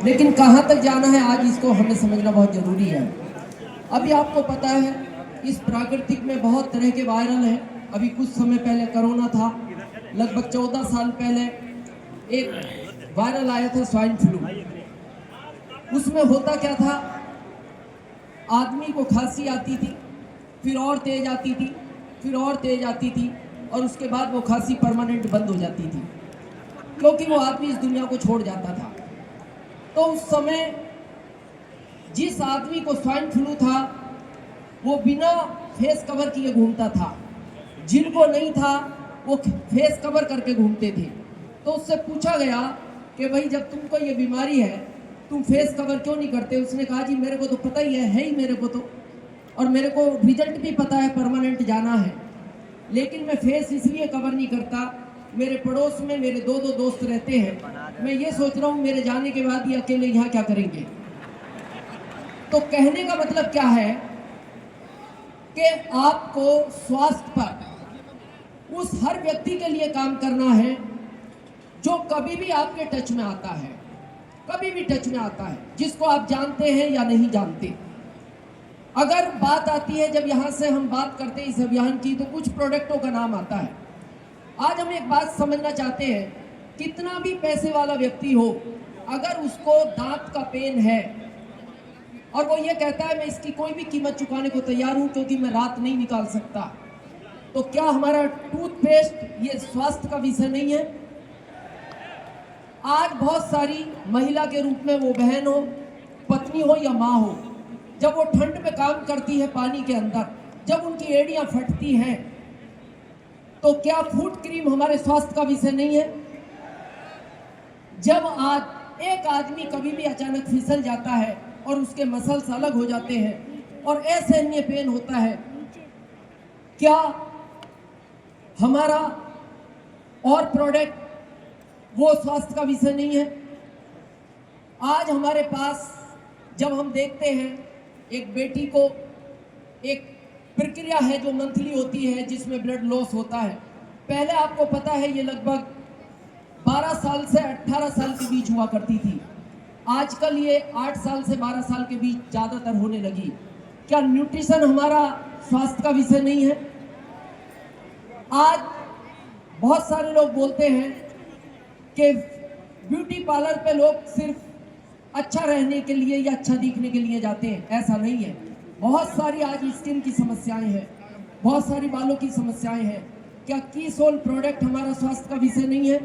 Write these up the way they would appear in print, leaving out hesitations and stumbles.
लेकिन कहाँ तक जाना है आज इसको हमें समझना बहुत ज़रूरी है। अभी आपको पता है इस प्राकृतिक में बहुत तरह के वायरल हैं। अभी कुछ समय पहले कोरोना था, लगभग 14 साल पहले एक वायरल आया था स्वाइन फ्लू। उसमें होता क्या था, आदमी को खांसी आती थी, फिर और तेज आती थी, फिर और तेज आती थी, और उसके बाद वो खांसी परमानेंट बंद हो जाती थी, क्योंकि वो आदमी इस दुनिया को छोड़ जाता था। तो उस समय जिस आदमी को स्वाइन फ्लू था वो बिना फेस कवर किए घूमता था, जिनको नहीं था वो फेस कवर करके घूमते थे। तो उससे पूछा गया कि भाई जब तुमको ये बीमारी है तुम फेस कवर क्यों नहीं करते? उसने कहा जी मेरे को तो पता ही है ही मेरे को तो, और मेरे को रिजल्ट भी पता है, परमानेंट जाना है, लेकिन मैं फेस इसलिए कवर नहीं करता, मेरे पड़ोस में मेरे दो दोस्त रहते हैं, मैं ये सोच रहा हूँ मेरे जाने के बाद ये अकेले यहाँ क्या करेंगे। तो कहने का मतलब क्या है कि आपको स्वास्थ्य पर उस हर व्यक्ति के लिए काम करना है जो कभी भी आपके टच में आता है, कभी भी टच में आता है, जिसको आप जानते हैं या नहीं जानते। अगर बात आती है, जब यहाँ से हम बात करते हैं इस अभियान की, तो कुछ प्रोडक्टों का नाम आता है। आज हम एक बात समझना चाहते हैं, कितना भी पैसे वाला व्यक्ति हो, अगर उसको दांत का पेन है और वो ये कहता है मैं इसकी कोई भी कीमत चुकाने को तैयार हूं क्योंकि मैं रात नहीं निकाल सकता, तो क्या हमारा टूथपेस्ट ये स्वास्थ्य का विषय नहीं है? आज बहुत सारी महिला के रूप में, वो बहन हो, पत्नी हो या माँ हो, जब वो ठंड में काम करती है पानी के अंदर, जब उनकी एड़ियां फटती हैं, तो क्या फुट क्रीम हमारे स्वास्थ्य का विषय नहीं है? जब आज एक आदमी कभी भी अचानक फिसल जाता है और उसके मसल्स अलग हो जाते हैं और असहनीय पेन होता है, क्या हमारा और प्रोडक्ट वो स्वास्थ्य का विषय नहीं है? आज हमारे पास जब हम देखते हैं, एक बेटी को एक प्रक्रिया है जो मंथली होती है जिसमें ब्लड लॉस होता है। पहले आपको पता है ये लगभग 12 साल से 18 साल के बीच हुआ करती थी, आजकल ये 8 साल से 12 साल के बीच ज़्यादातर होने लगी। क्या न्यूट्रिशन हमारा स्वास्थ्य का विषय नहीं है? आज बहुत सारे लोग बोलते हैं कि ब्यूटी पार्लर पे लोग सिर्फ अच्छा रहने के लिए या अच्छा दिखने के लिए जाते हैं, ऐसा नहीं है। बहुत सारी आज स्किन की समस्याएं हैं, बहुत सारी बालों की समस्याएं हैं। क्या कीसोल प्रोडक्ट हमारा स्वास्थ्य का विषय नहीं है?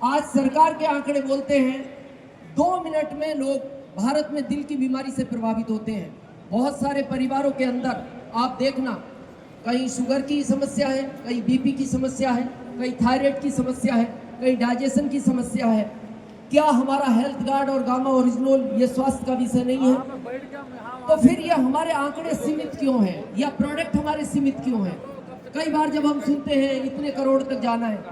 आज सरकार के आंकड़े बोलते हैं 2 मिनट में लोग भारत में दिल की बीमारी से प्रभावित होते हैं। बहुत सारे परिवारों के अंदर आप देखना, कहीं शुगर की समस्या है, कहीं बीपी की समस्या है, कहीं थायराइड की समस्या है, कहीं डाइजेशन की समस्या है। क्या हमारा हेल्थ गार्ड और गामा ओरिजिनल ये स्वास्थ्य का विषय नहीं है? तो फिर ये हमारे आंकड़े सीमित क्यों हैं, या प्रोडक्ट हमारे सीमित क्यों हैं? कई बार जब हम सुनते हैं इतने करोड़ तक जाना है,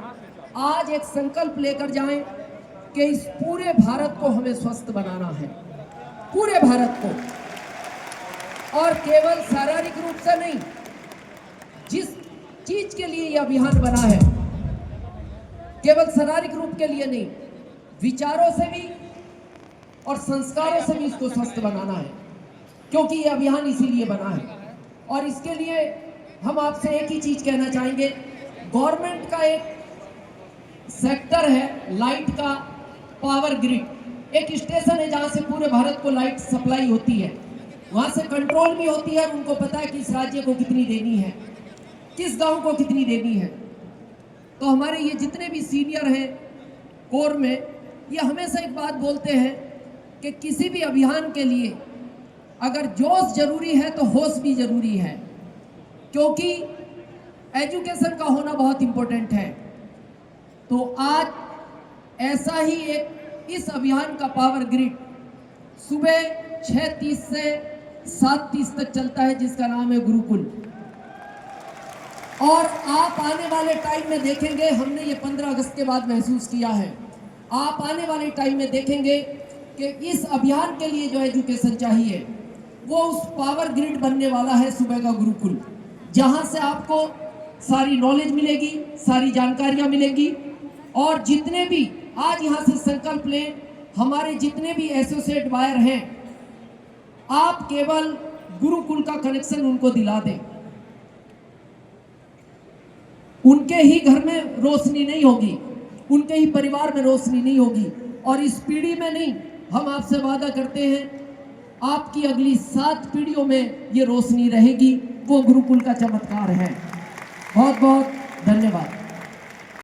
आज एक संकल्प लेकर जाएं कि इस पूरे भारत को हमें स्वस्थ बनाना है, पूरे भारत को, और केवल शारीरिक रूप से नहीं। जिस चीज के लिए यह अभियान बना है, केवल शारीरिक रूप के लिए नहीं, विचारों से भी और संस्कारों से भी इसको स्वस्थ बनाना है, क्योंकि यह अभियान इसीलिए बना है। और इसके लिए हम आपसे एक ही चीज कहना चाहेंगे, गवर्नमेंट का एक सेक्टर है लाइट का, पावर ग्रिड, एक स्टेशन है जहां से पूरे भारत को लाइट सप्लाई होती है, वहां से कंट्रोल भी होती है, उनको पता है कि इस राज्य को कितनी देनी है, किस गांव को कितनी देनी है। तो हमारे ये जितने भी सीनियर हैं कोर में, ये हमेशा एक बात बोलते हैं कि किसी भी अभियान के लिए अगर जोश जरूरी है तो होश भी जरूरी है, क्योंकि एजुकेशन का होना बहुत इंपॉर्टेंट है। तो आज ऐसा ही एक इस अभियान का पावर ग्रिड सुबह 6:30 से 7:30 तक चलता है, जिसका नाम है गुरुकुल। और आप आने वाले टाइम में देखेंगे, हमने ये 15 अगस्त के बाद महसूस किया है, आप आने वाले टाइम में देखेंगे कि इस अभियान के लिए जो एजुकेशन चाहिए वो उस पावर ग्रिड बनने वाला है, सुबह का गुरुकुल, जहां से आपको सारी नॉलेज मिलेगी, सारी जानकारियां मिलेंगी। और जितने भी आज यहाँ से संकल्प लें हमारे जितने भी एसोसिएट वायर हैं, आप केवल गुरुकुल का कनेक्शन उनको दिला दें। उनके ही घर में रोशनी नहीं होगी, उनके ही परिवार में रोशनी नहीं होगी, और इस पीढ़ी में नहीं, हम आपसे वादा करते हैं आपकी अगली 7 पीढ़ियों में ये रोशनी रहेगी। वो गुरुकुल का चमत्कार है। बहुत बहुत धन्यवाद।